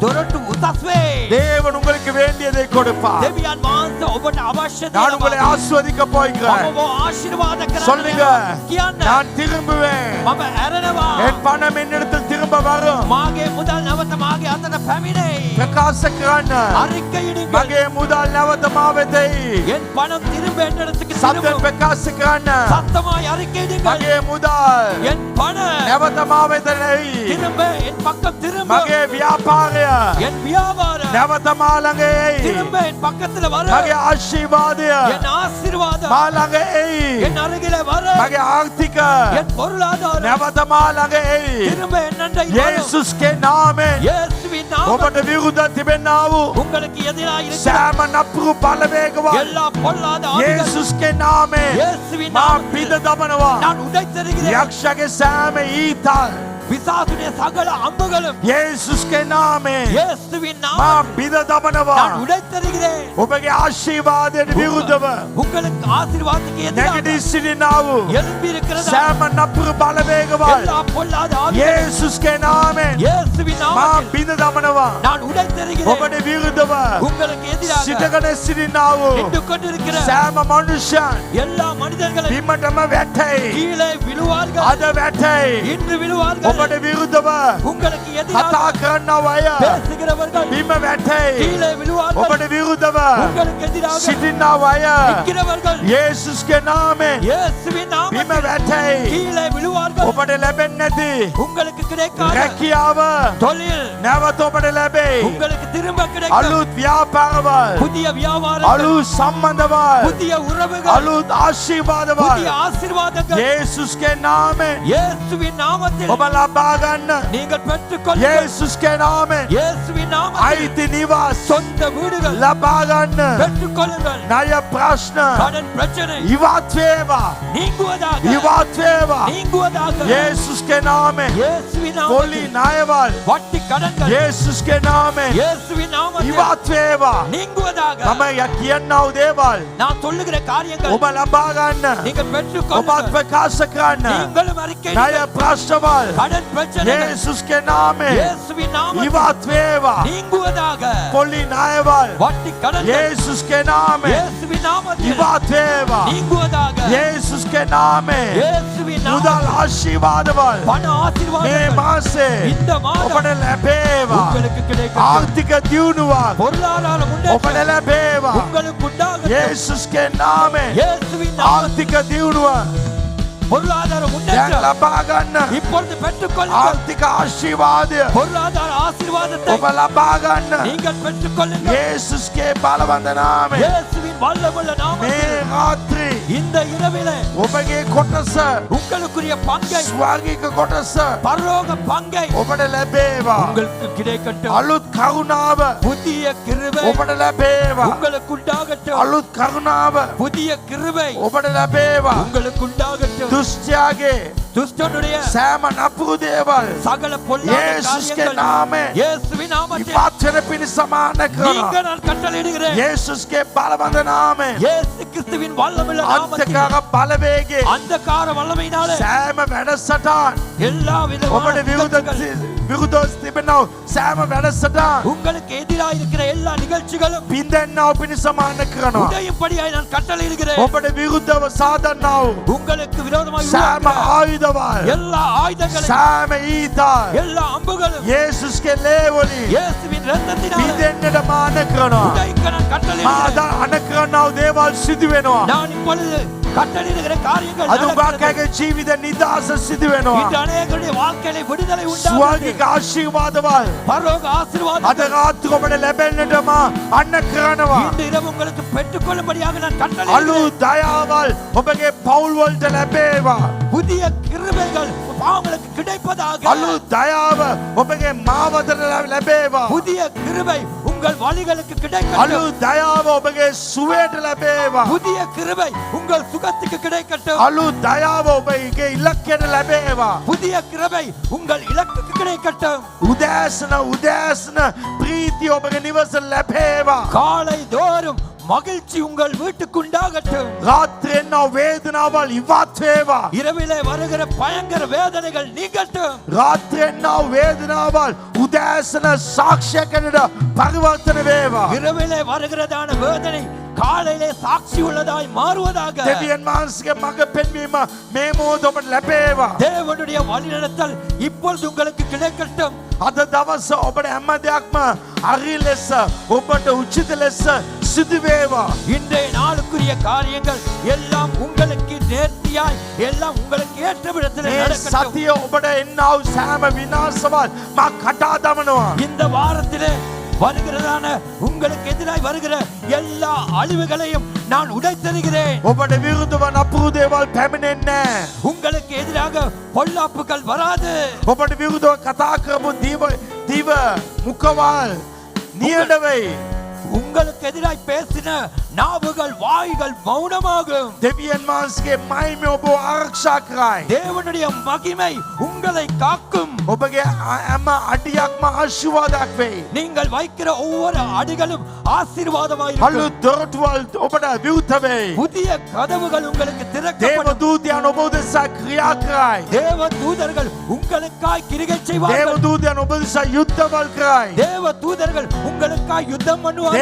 දොරටු උසස් වේ. தேவன் உங்களுக்கு வேண்டியதை கொடுப்பார். දෙවියන් වහන්සේ ඔබට අවශ්‍ය දේ நான் உங்களை ஆஸ்வதிக்க போகிறேன். ඔබව ආශිර්වාද කරන්න சொல்லுங்க, කියන්න. நான் திரும்புவேன். මම ඇරෙනවා. என் பணம் என்னிடத்தில் திரும்ப வரும். මාගේ මුදල් නැවත මාගේ අතට පැමිණෙයි. பிரகாச கிரான அறிக்கையிடுங்கள். மகே முதல் நவத மாவத்தை என் பணம் திரும்ப என்னிடத்துக்கு சப்த திரும்பும். பிரகாச கிரான சத்தமாய் அறிக்கையிடுங்கள். மகே முதல் என் பணம் நவத மாவத்தை திரும்ப என் பக்கம் திரும்ப. மகே வியாபார என் வியாபாரம் நவத மாலங்கே திரும்ப என் பக்கத்துல வர. மகே ஆசீர்வாத என் ஆசீர்வாதம் மாலங்கே என் அருகிலே வர. மகே ஆர்த்திக என் பொருளாதாரம் நவத மாலங்கே திரும்ப என்னண்டை வரும். இயேசுஸ் के नाम में இயேசுவின் ඔබට විරුද්ධ තිබෙන්නා වූ உங்களுக்கு எதிராக இருக்கிற සෑම නපුරු බලවේගවත් எல்லா பொல்லாத ஆவிகள் යේසුස්ගේ නාමයෙන් இயேசுவின் මා நாமத்தில் පිද දමනවා. நான் உடைத்தெறிகிறேன். යක්ෂගේ සෑම ඊතල් பிசாசுடைய சகல அம்புகளும் යේසුස්ගේ නාමයෙන් இயேசுவின் මා நாமத்தில் පිද දමනවා. நான் உடைத்தெறிகிறேன். ඔබගේ ආශිර්වාදයට විරුද්ධව உங்களுக்கு ஆசீர்வாதத்துக்கு எதிராக නැගිටී සිටිනා වූ எழும்பி இருக்கிறதா සෑම නපුරු බලවේගවත් எல்லா பொல்லாத ஆவிகள் යේසුස්ගේ නාමයෙන් இயேசுவின் මා நாமத்தில் පිද දමනවා. நான் உடைத்தெறிகிறேன். ඔබට විරුද්ධව உங்களுக்கு எதிராக සිටගෙන සිටිනා වූ நின்று கொண்டிருக்கிற සෑම මනුෂ්‍යයන් எல்லா மனிதர்களும் බිමටම වැටෙයි. கீழே விழுவார்கள். අද වැටෙයි. இன்று விழுவார்கள். ඔබට විරුද්ධව உங்களுக்கு කතා எதிராக කරන්නව අය பேசுகிறவர்கள் බිම වැටෙයි. கீழே விழுவார்கள். ඔබට විරුද්ධව உங்களுக்கு எதிராக සිටින්නව අය நிற்கிறவர்கள் යේසුස්ගේ නාමයෙන් இயேசுவின் බිම நாமத்தில் වැටෙයි. கீழே விழுவார்கள். ඔබට ලැබෙන්නේ නැති உங்களுக்கு கிடைக்காத රැකියාව தொழில் නැවත ඔබට ලැබෙයි. உங்களுக்கு திரும்ப கிடைக்கும். අලුත් ව්‍යාපාරවල් புதிய வியாபாரம், අලුත් සම්බන්ධවල් புதிய உறவுகள், අලුත් ආශිර්වාදවල් புதிய ஆசீர்வாதங்கள் යේසුස්ගේ නාමයෙන් இயேசுவின் நாமத்தில் ඔබ ලබා ගන්න. நீங்கள் பெற்றுக்கொள்ள යේසුස්ගේ නාමයෙන් இயேசுவின் நாமத்தில் අයිති නිවාස சொந்த வீடுகள் ලබා ගන්න. பெற்றுக்கொள்ளுங்கள். ණය ප්‍රශ්න கடன் பிரச்சனை ඉවත් වේවා. நீங்குவதாக ඉවත් වේවා. நீங்குவதாக යේසුස්ගේ නාමයෙන් இயேசுவின் පොලි நாமத்தில் ණයවල් வட்டி கடன்கள் යේසුස්ගේ නාමයෙන් இயேசுவின் நாமத்தில் ඉවත් වේවා. நீங்குவதாக. මම කියන්නා වූ දේවල් நான் சொல்லுகிற காரியங்கள் ඔබ ලබා ගන්න. நீங்கள் ඔබත් பெற்றுக்கொள்ளுங்கள். ප්‍රකාශ කරන්න. நீங்களும் அறிக்கை ණය ප්‍රශ්නවල් கடன் பிரச்சனைகள் යේසුස්ගේ නාමයෙන් இயேசுவின் நாமத்தில் ඉවත් වේවා. நீங்குவதாக. පොලි ණයවල් வட்டி கடன்கள் යේසුස්ගේ නාමයෙන් இயேசுவின் நாமத்தில் ඉවත් වේවා. நீங்குவதாக. යේසුස්ගේ නාමයෙන් இயேசுவின் මුදල් நாமத்தில் ආශිර්වාදවල් பண මේ ஆசீர்வாதங்கள் මාසේ இந்த மாதம் ඔබට ලැබේවා. உங்களுக்கு கிடைக்கும். ආර්ථික දියුණුවක් பொருளாதார ඔබට முன்னேற்றம் ලැබේවා. உங்களுக்கு உண்டாகட்டும். යේසුස්ගේ නාමයෙන් இயேசுவின் நாமத்தில் ආර්ථික දියුණුව பொருளாதார දැන් முன்னேற்றம் ලබා ගන්න. இப்பொழுது பெற்றுக்கொள்ளுங்கள். ආර්ථික ආශිර්වාදය பொருளாதார ஆசீர்வாதத்தை ඔබ ලබා ගන්න. நீங்கள் பெற்றுக்கொள்ளுங்கள். යේසුස්ගේ බලවන්ත නාමයෙන් இயேசுவின் வல்லமுள்ள මේ நாமத்தில் රාත්‍රී இந்த இரவிலே ඔබගේ කොටස உங்களுக்குரிய பங்கை, ස්වර්ගික කොටස பரலோக பங்கை ඔබට ලැබේවා. உங்களுக்கு கிடைக்கட்டும். අලුත් කරුණාව புதிய கிருபை ඔබට ලැබේවා. உங்களுக்கு உண்டாகட்டும். අලුත් කරුණාව புதிய கிருபை ඔබට ලැබේවා. உங்களுக்கு உண்டாகட்டும். දුෂ්ටයාගේ துஷ்டனுடைய සෑම නපුරු දේවල් சகல பொல்லாத යේසුස්ගේ காரியங்கள் නාමයෙන් இயேசுவின் நாமத்தில் ඉවත් වෙන පිණිස සමාන நீங்க කරනවා. நான் கட்டளையிடுகிறேன். යේසුස්ගේ බලවන්ත නාමයෙන් இயேசு கிறிஸ்துவின் வல்லமுள்ள நாமத்தில் අන්තකාර බලවේගයේ அந்தகார வல்லமையினாலே සෑම වැඩසටහන් எல்லா ඔබට விதமான විරුද්ධව තිබෙනව සෑම වැඩසටහන් உங்களுக்கு எதிராக இருக்கிற எல்லா நிகழ்ச்சிகளும் පින්දෙන්නව පිණිස සමාන කරනවා. உடையும்படியாய் நான் கட்டளையிடுகிறேன். ඔබට විරුද්ධව සාදන්නව உங்களுக்கு விரோதமாய் සෑම உருவாக்குற ආයුධවල් எல்லா ஆயுதங்களும் සෑම ඊතල් எல்லா அம்புகளும் යේසුස්ගේ ලේවලින් இயேசுவின் இரத்தத்தினாலே පින්දෙන්නට මාන කරනවා. உடைக்க நான் கட்டளையிடுகிறேன். මාද අන කරනව දේවල් සිදු වෙනවා. நான் இப்பொழுது கட்டளையிடுகிற காரியங்கள் අද நடக்கிறது. ඔබගේ ජීවිත නිදහස සිදු වෙනවා. இன்று அநேகருடைய வாழ்க்கையில விடுதலை உண்டாகிறது. ස්වර්ගික ආශිර්වාදවල් பரலோக ஆசீர்வாதம் අද රාත්‍රී ඔබට ලැබෙන්නට මා අන්න කරනවා. இன்று இரவு உங்களுக்கு பெற்றுக்கொள்ளும்படியாக நான் கட்டளை අලුත් දයාවල් ඔබගේ පවුල් වලට ලැබේවා. புதிய கிருபைகள் உங்களுக்கு கிடைப்பதாக. අලුත් දයාව ඔබගේ මාවතට ලැබේවා. புதிய கிருபை உங்கள் வழிகளுக்கு கிடைக்கட்டும். අලුත් දයාව ඔබගේ සුවයට ලැබේවා. புதிய கிருபை உங்கள் சுகத்துக்கு கிடைக்கட்டும். අලුත් දයාව ඔබගේ ඉලක්කයට ලැබේවා. புதிய கிருபை உங்கள் இலக்குக்கு கிடைக்கட்டும். උදෑසන ප්‍රීතිය ඔබගේ නිවස ලැබේවා. காலை தோறும் மகிழ்ச்சி உங்கள் வீட்டுக்கு உண்டாகட்டும். රාත්‍රියෙන් වේදනාවල් ඉවත් වේවා. இரவிலே வருகிற பயங்கர வேதனைகள் நீங்கட்டும். රාත්‍රියෙන් වේදනාවල් උදෑසන සාක්ෂියකනට පරිවර්තන වේවා. இரவிலே வருகிறதான வேதனை காலையிலே சாட்சி உள்ளதாய் மாறுவதாக. දෙවියන් වහන්සේගේ මඟ පෙන්වීම මේ මොහොත ඔබට ලැබේවා. தேவனுடைய வழிநடத்தல் இப்பொழுது உங்களுக்கு கிடைக்கட்டும். අද දවස ඔබට හැම දෙයක්ම හරි ලෙස ඔබට උචිත ලෙස සිදු වේවා. இன்றைய நாளுக்குரிய காரியங்கள் எல்லாம் உங்களுக்கு நேர்த்தியாய் எல்லாம் உங்களுக்கு ஏற்ற விதத்தில் මේ நடக்கட்டும். සතිය ඔබට එන්නා වූ සෑම විනාශවල් මා කඩා දමනවා. இந்த வாரத்திலே வருகிறதான உங்களுக்கு எதிராய் வருகிற எல்லா அழிவுகளையும் நான் உடைத்தெறிகிறேன். ඔබට විරුද්ධව නපුරු දේවල් පැමිණෙන්නේ නැහැ. உங்களுக்கு எதிராக பொல்லாப்புகள் வராது. ඔබට විරුද්ධව කතා කරපු දිව මුඛවල් නියඩවේ உங்களுக்கு எதிராய் பேசின நாவுகள் வாய்கள் மௌனமாகும். දෙවියන් වහන්සේගේ මහිමය ඔබ ආරක්ෂා කරයි. தேவனுடைய மகிமை உங்களை காக்கும். ඔබගේ හැම අඩියක්ම ආශිර්වාදයක් වෙයි. நீங்கள் வைக்கிற ஒவ்வொரு அடிகளும் ஆசீர்வாதமாய் இருக்கும். අලුත් දොරටුවල් ඔබට විවෘත වෙයි. புதிய கதவுகள் உங்களுக்கு දේව திறக்கப்படும். දූතයන් ඔබ උදෙසා ක්‍රියා කරයි. தேவ தூதர்கள் உங்களுக்காய் கிரியை දේව செய்வார்கள். දූතයන් ඔබ උදෙසා යුද්ධවල් කරයි. தேவ தூதர்கள் உங்களுக்காய் யுத்தம் දේව பண்ணுவார்கள்.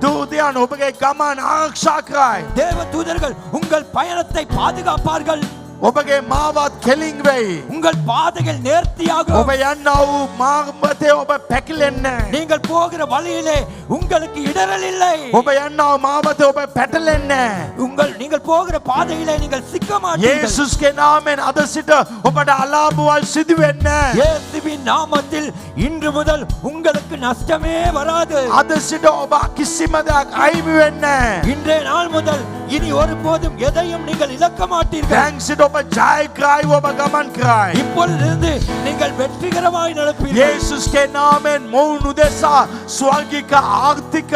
දූතයන් ඔබගේ ගමන් ආරක්ෂා කරයි. தேவ தூதர்கள் உங்கள் பயணத்தை பாதுகாப்பார்கள். ඔබගේ මාවත් කෙලින් වෙයි. உங்கள் பாதைகள் நேர்த்தியாகும். ඔබ යන්නා වූ මාර්ගපතේ ඔබ පැකිලෙන්නේ නැහැ. நீங்கள் போகிற வழியிலே உங்களுக்கு இடரல் இல்லை. ඔබ යන්නා වූ මාවතේ ඔබ පැටලෙන්නේ නැහැ. நீங்கள் போகிற பாதையிலே நீங்கள் சிக்க மாட்டீர்கள். යේසුස්ගේ නාමයෙන් අද සිට ඔබට අලාභවල් සිදු වෙන්නේ නැහැ. இயேசுவின் நாமத்தில் இன்று முதல் உங்களுக்கு நஷ்டமே வராது. අද සිට ඔබ කිසිම දෙයක් අයිමි වෙන්නේ නැහැ. இன்றைய நாள் முதல் இனி ஒருபோதும் எதையும் நீங்கள் இழக்க மாட்டீர்கள். දැන් සිට ඔබ ජයග්‍රාහීව ඔබ ගමන් කරයි. இப்பொழுதிருந்து நீங்கள் வெற்றிகரமாய் நடப்பீர்கள். යේසුස්ගේ නාමයෙන් මොවුන් උදෙසා ස්වර්ගික ආර්ථික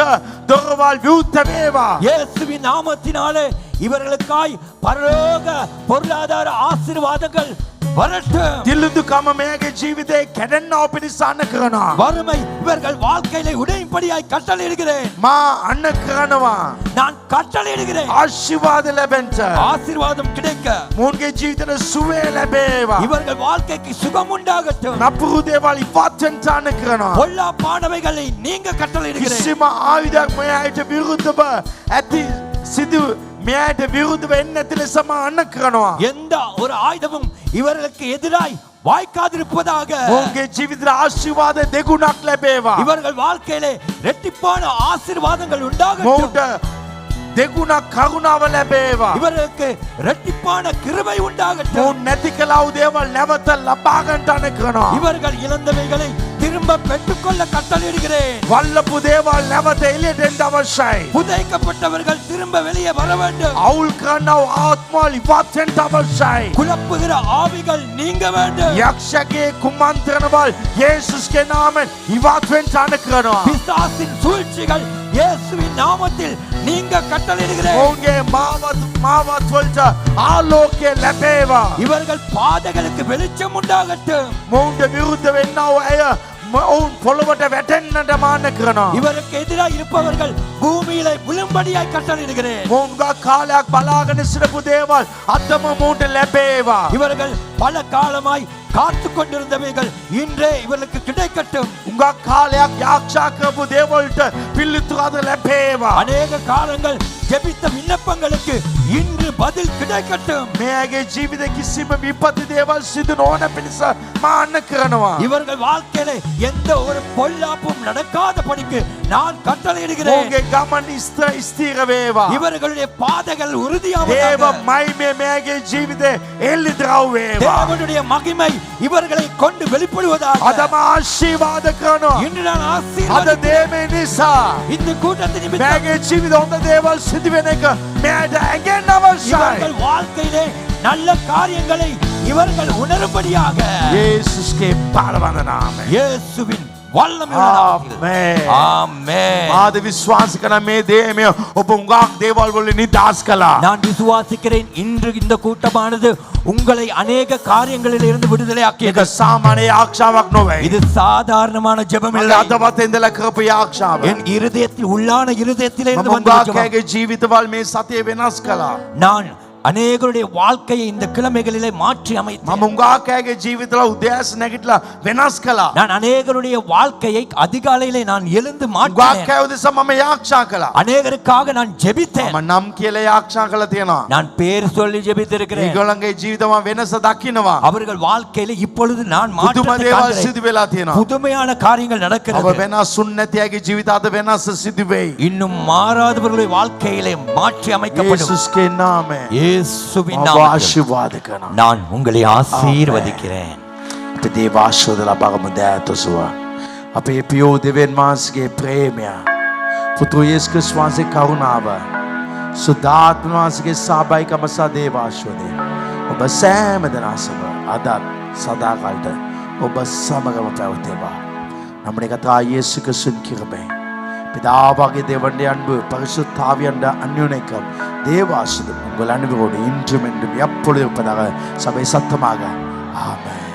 දොරවල් විවෘත වේවා. இயேசுவின் நாமத்தினாலே இவர்களுக்காய் பரலோக பொருளாதார ஆசீர்வாதங்கள் வரட்டும். දිලිඳුකම මේගේ ජීවිතේ කැඩෙන්නව පිණිසන්න කරනවා. வறுமை இவர்கள் வாழ்க்கையிலே உடையும்படியாய் கட்டளையிடுகிறேன். මා අන්න කරනවා. நான் கட்டளையிடுகிறேன். ආශිර්වාද ලැබෙන්න. ஆசீர்வாதம் கிடைக்க මොවුන්ගේ ජීවිතේ සුවය ලැබේවා. இவர்கள் வாழ்க்கைக்கு சுகம் உண்டாகட்டும். නපුරු දේවල් ඉවත් වෙන්න අන්න කරනවා. பொல்லாப்பானவைகளை நீங்க கட்டளையிடுகிறேன். කිසිම ආයුධයක් මෙයාට විරුද්ධව ඇති සිදු මෙයාට විරුද්ධ වෙන්නේ නැති ලෙස මා අන්න කරනවා. எந்த ஒரு ஆயுதமும் இவர்களுக்கு எதிராய் வாய்க்காதிருப்பதாக. මොවුන්ගේ ජීවිතේ ආශිර්වාද දෙගුණක් ලැබේවා. இவர்கள் வாழ்க்கையிலே இரட்டிப்பான ஆசீர்வாதங்கள் உண்டாகட்டும். මොවුන්ට දෙගුණක් කරුණාව ලැබේවා. இவர்களுக்கு இரட்டிப்பான கிருபை உண்டாகட்டும். මොවුන් නැති කළා වූ දේවල් නැවත ලබා ගන්නට අන්න කරනවා. இவர்கள் இழந்தவைகளை திரும்ப பெற்றுக்கொள்ள கட்டளையிடுகிறேன். වල්ලපු දේවල් නැවත එළියට එන්න අවශ්‍යයි. புதைக்கப்பட்டவர்கள் திரும்ப வெளியே வர வேண்டும். අවුල් කරනව ආත්මවල ඉවත් වෙන්න අවශ්‍යයි. குழப்புகிற ஆவிகள் நீங்க வேண்டும். යක්ෂගේ කුමන්ත්‍රණවල් යේසුස්ගේ නාමයෙන් ඉවත් වෙන්න අන්න කරනවා. பிசாசின் சூழ்ச்சிகள் இயேசுவின் நாமத்தில் நீங்க கட்டளையிடுகிறேன். ඔවුන්ගේ මාවත් වලට ආලෝකය ලැබේවා. இவர்கள் பாதைகளுக்கு வெளிச்சம் உண்டாகட்டும். මොවුන්ට විරුද්ධ වෙන්නව අය ඔවුන් පොළොවට වැටෙන්නට මාන කරනවා. இவருக்கு எதிராக இருப்பவர்கள் பூமியிலே விழும்படியாய் கட்டளையிடுகிறேன். මොවුන්ගා කාලයක් බලාගෙන සිටපු දේවල් අදම මොවුන්ට ලැබේවා. இவர்கள் பல காலமாய் காத்து கொண்டிருந்தவைகள் இன்றே இவர்களுக்கு கிடைக்கட்டும். උංගා කාලයක් යාක්ෂා කරපු දේවල්ට පිළිතුරු ලැබේවා. அநேக காலங்கள் ஜெபித்த விண்ணப்பங்களுக்கு இன்று பதில் கிடைக்கட்டும். මෙයාගේ ජීවිතේ කිසිම විපත්ති දේවල් සිදු නොවන පිණිස මා අන්න කරනවා. இவர்கள் வாழ்க்கையிலே எந்த ஒரு பொல்லாப்பும் நடக்காதபடிக்கு நான் கட்டளையிடுகிறேன். ඔවුන්ගේ ගමන ස්ථිර වේවා. இவர்களுடைய பாதைகள் දේව உறுதியாவதாக. මහිමය මෙයාගේ ජීවිතේ එල්ලිදරව් වේවා. தேவனுடைய மகிமை இவர்களை கொண்டு வெளிப்படுவதாக. අද මා ආශිර්වාද කරනවා. இன்று நான் අද ஆசீர்வதிக்கிறேன். දේමේ නිසා இந்த கூட்டத்தின் நிமித்தம் මෙයාගේ ජීවිතේ හොඳ දේවල් සිදු වෙන එක මෙයාට ඇගෙන්න අවශ්‍යයි. இவர்கள் வாழ்க்கையிலே நல்ல காரியங்களை இவர்கள் உணரும்படியாக යේසුස්ගේ බලවන්ත නාමයෙන්. இயேசுவின் வல்லமையுள்ள நாமத்தில். ආමේන්. ஆமென். ආද විශ්වාස කරන මේ දේමය ඔබ උඟක් දේවල් වලින් නිදහස් කළා. நான் விசுவாசிக்கிறேன் இன்று இந்த கூட்டமானது உங்களை அநேக காரியங்களில் இருந்து விடுதலை ඒක ஆக்கியது. සාමාන්‍ය ආක්ෂාවක් නොවේ. இது சாதாரணமான ஜெபம் මම இல்லை. අදවත් ඉඳලා කරපු ආක්ෂාව. என் இருதயத்தில் உள்ளான இருதயத்திலே මම இருந்து வந்த උඟක් ஜெபம். අයගේ ජීවිතවල මේ සතියේ වෙනස් කළා. நான் அநேகருடைய வாழ்க்கையை இந்த கிழமைகளிலே மாற்றி அமைத்தேன். මම උඟක් අයගේ ජීවිතවල උදෑස නැගිටලා වෙනස් කළා. நான் அநேகருடைய வாழ்க்கையை அதிகாலையிலே நான் எழுந்து උඟක් மாற்றினேன். අය උදෙසා මම ආක්ෂා කළා. அநேகருக்காக நான் ஜெபித்தேன். මම නම් කියලා ආක්ෂා කළා තියෙනවා. நான் பேர் சொல்லி ஜெபித்திருக்கிறேன். ඒගොල්ලන්ගේ ජීවිතවල වෙනස දකින්නවා. அவர்கள் வாழ்க்கையில இப்பொழுது நான் පුදුම மாற்றத்தை දේවල් காண்கிறேன். සිදු වෙලා තියෙනවා. புதுமையான காரியங்கள் අප நடக்கிறது. වෙනස් වුන් නැති අයගේ ජීවිත අද වෙනස් සිදු වෙයි. இன்னும் மாறாதவர்களுடைய வாழ்க்கையிலே மாற்றி அமைக்கப்படும். යේසුස්ගේ නාමයෙන් இயேசுவின் ඔබ நாமத்தில் ආශිර්වාද කරනවා. நான் உங்களை ஆசீர்வதிக்கிறேன். අපේ දේව ආශිර්වාද ලබාගමු දෑතොසුව. අපේ පියෝ දෙවියන් වහන්සේගේ ප්‍රේමය, පුතු යේසුස් ක්‍රිස්තුස් වහන්සේගේ කරුණාව, සුද්ධාත්ම වහන්සේගේ සහභාගීකම සහ දේව ආශිර්වාදය ඔබ සෑම දෙනා සමග අදත් සදාකාලට ඔබ සමගම පැවතේවා. நம்முடைய கர்த்தராகிய இயேசு கிறிஸ்துவின் கிருபை, பிதாவாகிய தேவனுடைய அன்பு, பரிசுத்த ஆவியானவருடைய அந்யோன்யம், தேவ ஆசீர்வாதம் உங்கள் அனைவரோடு இன்றும் என்றும் எப்பொழுதும் இருப்பதாக சபை சத்தமாக ஆமென்.